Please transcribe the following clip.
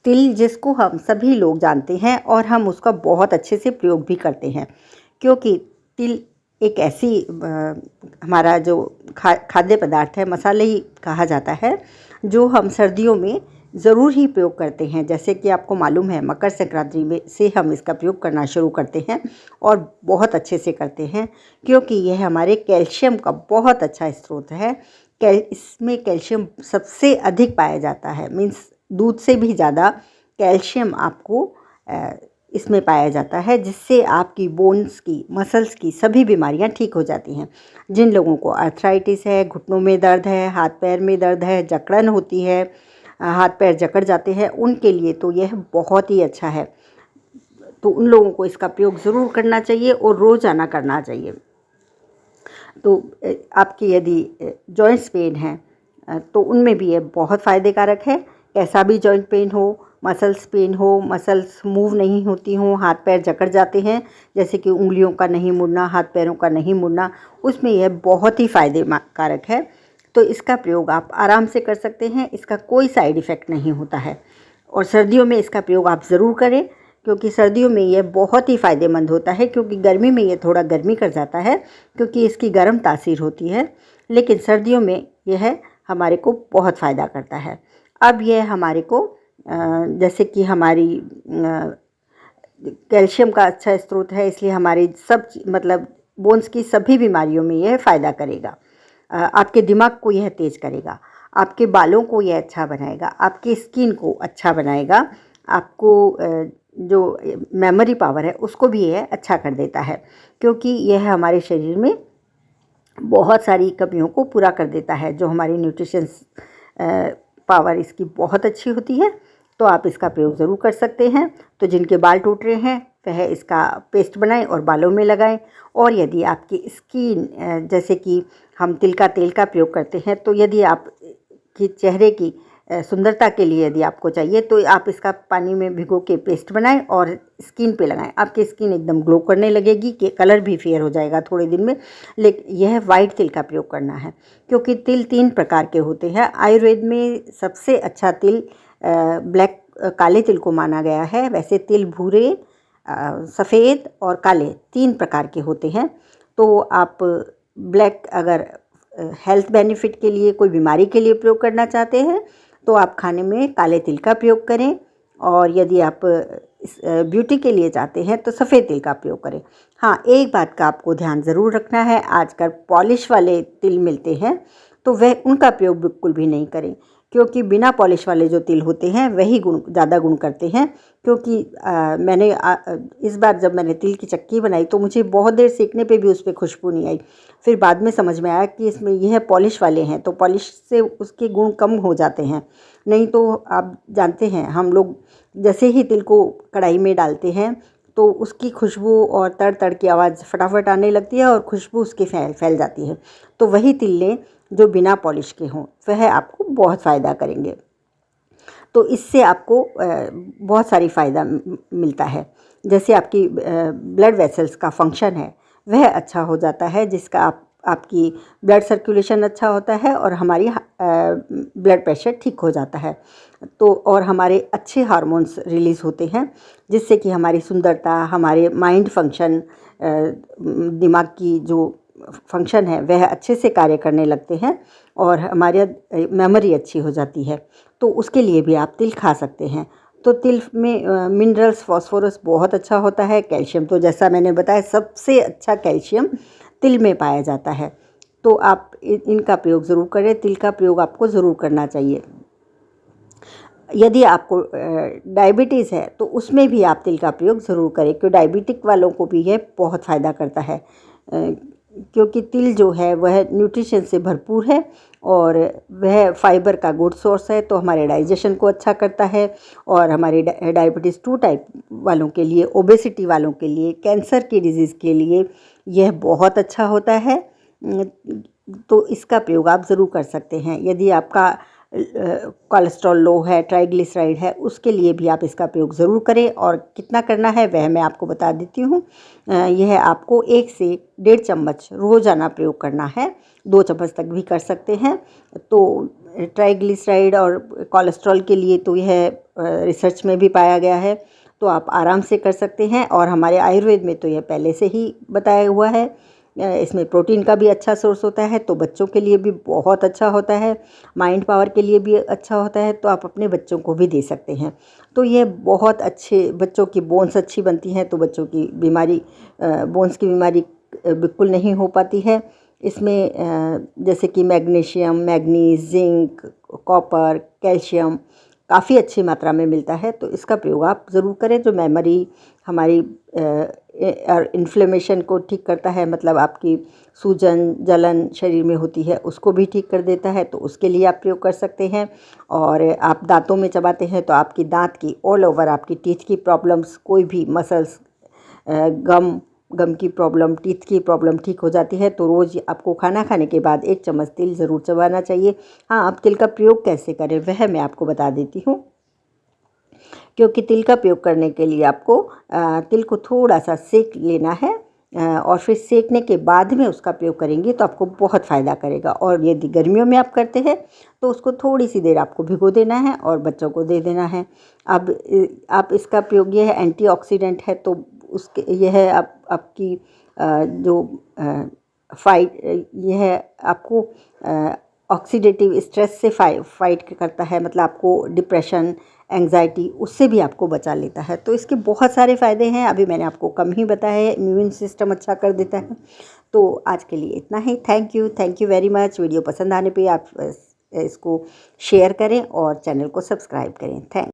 तिल जिसको हम सभी लोग जानते हैं और हम उसका बहुत अच्छे से प्रयोग भी करते हैं, क्योंकि तिल एक ऐसी हमारा जो खाद्य पदार्थ है, मसाले ही कहा जाता है, जो हम सर्दियों में ज़रूर ही प्रयोग करते हैं। जैसे कि आपको मालूम है, मकर संक्रांति में से हम इसका प्रयोग करना शुरू करते हैं और बहुत अच्छे से करते हैं, क्योंकि यह हमारे कैल्शियम का बहुत अच्छा स्रोत है। इसमें कैल्शियम सबसे अधिक पाया जाता है, मीन्स दूध से भी ज़्यादा कैल्शियम आपको इसमें पाया जाता है, जिससे आपकी बोन्स की, मसल्स की सभी बीमारियां ठीक हो जाती हैं। जिन लोगों को आर्थराइटिस है, घुटनों में दर्द है, हाथ पैर में दर्द है, जकड़न होती है, हाथ पैर जकड़ जाते हैं, उनके लिए तो यह बहुत ही अच्छा है। तो उन लोगों को इसका प्रयोग ज़रूर करना चाहिए और रोज़ाना करना चाहिए। तो आपकी यदि जॉइंट्स पेन है तो उनमें भी ये बहुत फ़ायदेकारक है। कैसा भी जॉइंट पेन हो, मसल्स पेन हो, मसल्स मूव नहीं होती हों, हाथ पैर जकड़ जाते हैं, जैसे कि उंगलियों का नहीं मुड़ना, हाथ पैरों का नहीं मुड़ना, उसमें यह बहुत ही फ़ायदेकारक है। तो इसका प्रयोग आप आराम से कर सकते हैं, इसका कोई साइड इफ़ेक्ट नहीं होता है। और सर्दियों में इसका प्रयोग आप ज़रूर करें, क्योंकि सर्दियों में यह बहुत ही फ़ायदेमंद होता है, क्योंकि गर्मी में ये थोड़ा गर्मी कर जाता है, क्योंकि इसकी गर्म तासीर होती है, लेकिन सर्दियों में यह हमारे को बहुत फ़ायदा करता है। अब यह हमारे को जैसे कि हमारी कैल्शियम का अच्छा स्रोत है, इसलिए हमारी सब मतलब बोन्स की सभी बीमारियों में यह फ़ायदा करेगा। आपके दिमाग को यह तेज़ करेगा, आपके बालों को यह अच्छा बनाएगा, आपकी स्किन को अच्छा बनाएगा, आपको जो मेमोरी पावर है उसको भी यह अच्छा कर देता है, क्योंकि यह हमारे शरीर में बहुत सारी कमियों को पूरा कर देता है। जो हमारी न्यूट्रिशंस पावर इसकी बहुत अच्छी होती है, तो आप इसका प्रयोग ज़रूर कर सकते हैं। तो जिनके बाल टूट रहे हैं वह इसका पेस्ट बनाएं और बालों में लगाएं। और यदि आपकी स्किन जैसे कि हम तिल का तेल का प्रयोग करते हैं, तो यदि आप कि चेहरे की सुंदरता के लिए यदि आपको चाहिए, तो आप इसका पानी में भिगो के पेस्ट बनाएं और स्किन पे लगाएं। आपकी स्किन एकदम ग्लो करने लगेगी, कि कलर भी फेयर हो जाएगा थोड़े दिन में। लेकिन यह वाइट तिल का प्रयोग करना है, क्योंकि तिल 3 प्रकार के होते हैं। आयुर्वेद में सबसे अच्छा तिल ब्लैक काले तिल को माना गया है। वैसे तिल भूरे, सफ़ेद और काले 3 प्रकार के होते हैं। तो आप ब्लैक अगर हेल्थ बेनिफिट के लिए, कोई बीमारी के लिए प्रयोग करना चाहते हैं, तो आप खाने में काले तिल का प्रयोग करें। और यदि आप ब्यूटी के लिए चाहते हैं तो सफ़ेद तिल का प्रयोग करें। हाँ, एक बात का आपको ध्यान ज़रूर रखना है, आजकल पॉलिश वाले तिल मिलते हैं, तो वह उनका प्रयोग बिल्कुल भी नहीं करें, क्योंकि बिना पॉलिश वाले जो तिल होते हैं वही ज़्यादा गुण करते हैं। क्योंकि मैंने इस बार जब मैंने तिल की चक्की बनाई, तो मुझे बहुत देर सेकने पे भी उस पर खुशबू नहीं आई। फिर बाद में समझ में आया कि इसमें यह पॉलिश वाले हैं, तो पॉलिश से उसके गुण कम हो जाते हैं। नहीं तो आप जानते हैं, हम लोग जैसे ही तिल को कढ़ाई में डालते हैं, तो उसकी खुशबू और तड़ तड़ की आवाज़ फटाफट आने लगती है और खुशबू उसकी फैल जाती है। तो वही तिल लें जो बिना पॉलिश के हों, वह आपको बहुत फ़ायदा करेंगे। तो इससे आपको बहुत सारी फ़ायदा मिलता है। जैसे आपकी ब्लड वेसल्स का फंक्शन है वह अच्छा हो जाता है, जिसका आपकी ब्लड सर्कुलेशन अच्छा होता है और हमारी ब्लड प्रेशर ठीक हो जाता है। तो और हमारे अच्छे हार्मोन्स रिलीज़ होते हैं, जिससे कि हमारी सुंदरता, हमारे माइंड फंक्शन, दिमाग की जो फंक्शन है वह अच्छे से कार्य करने लगते हैं और हमारी मेमोरी अच्छी हो जाती है। तो उसके लिए भी आप तिल खा सकते हैं। तो तिल में मिनरल्स, फास्फोरस बहुत अच्छा होता है। कैल्शियम तो जैसा मैंने बताया, सबसे अच्छा कैल्शियम तिल में पाया जाता है। तो आप इनका प्रयोग ज़रूर करें, तिल का प्रयोग आपको ज़रूर करना चाहिए। यदि आपको डायबिटीज़ है तो उसमें भी आप तिल का प्रयोग ज़रूर करें, क्योंकि डायबिटिक वालों को भी यह बहुत फ़ायदा करता है। क्योंकि तिल जो है वह न्यूट्रिशन से भरपूर है और वह फाइबर का गुड सोर्स है, तो हमारे डाइजेशन को अच्छा करता है। और हमारे डायबिटीज़ 2 टाइप वालों के लिए, ओबेसिटी वालों के लिए, कैंसर की डिजीज़ के लिए यह बहुत अच्छा होता है। तो इसका प्रयोग आप ज़रूर कर सकते हैं। यदि आपका कोलेस्ट्रॉल लो है, ट्राइग्लिसराइड है, उसके लिए भी आप इसका प्रयोग ज़रूर करें। और कितना करना है वह मैं आपको बता देती हूँ। यह आपको 1 से 1.5 चम्मच रोज़ाना प्रयोग करना है, 2 चम्मच तक भी कर सकते हैं। तो ट्राइग्लिसराइड और कोलेस्ट्रॉल के लिए तो यह रिसर्च में भी पाया गया है, तो आप आराम से कर सकते हैं। और हमारे आयुर्वेद में तो यह पहले से ही बताया हुआ है। इसमें प्रोटीन का भी अच्छा सोर्स होता है, तो बच्चों के लिए भी बहुत अच्छा होता है, माइंड पावर के लिए भी अच्छा होता है, तो आप अपने बच्चों को भी दे सकते हैं। तो ये बहुत अच्छे, बच्चों की बोन्स अच्छी बनती हैं, तो बच्चों की बीमारी, बोन्स की बीमारी बिल्कुल नहीं हो पाती है। इसमें जैसे कि magnesium, manganese, zinc, copper, calcium काफ़ी अच्छी मात्रा में मिलता है, तो इसका प्रयोग आप ज़रूर करें। जो मेमोरी हमारी और इन्फ्लेमेशन को ठीक करता है, मतलब आपकी सूजन जलन शरीर में होती है उसको भी ठीक कर देता है, तो उसके लिए आप प्रयोग कर सकते हैं। और आप दांतों में चबाते हैं तो आपकी दांत की ऑल ओवर आपकी टीथ की प्रॉब्लम्स, कोई भी मसल्स, गम की प्रॉब्लम, टीथ की प्रॉब्लम ठीक हो जाती है। तो रोज़ आपको खाना खाने के बाद 1 चम्मच तिल ज़रूर चबाना चाहिए। हाँ, अब तिल का प्रयोग कैसे करें वह मैं आपको बता देती हूँ। क्योंकि तिल का प्रयोग करने के लिए आपको तिल को थोड़ा सा सेक लेना है, और फिर सेकने के बाद में उसका प्रयोग करेंगे तो आपको बहुत फ़ायदा करेगा। और यदि गर्मियों में आप करते हैं तो उसको थोड़ी सी देर आपको भिगो देना है और बच्चों को दे देना है। अब आप इसका प्रयोग, यह है एंटीऑक्सीडेंट है, तो उसके यह है आपकी जो फाइट, यह है आपको ऑक्सीडेटिव स्ट्रेस से फाइट करता है, मतलब आपको डिप्रेशन, एंग्जाइटी, उससे भी आपको बचा लेता है। तो इसके बहुत सारे फ़ायदे हैं, अभी मैंने आपको कम ही बताया है। इम्यून सिस्टम अच्छा कर देता है। तो आज के लिए इतना ही। Thank you very much. Video पसंद आने पे आप इसको शेयर करें और चैनल को सब्सक्राइब करें। थैंक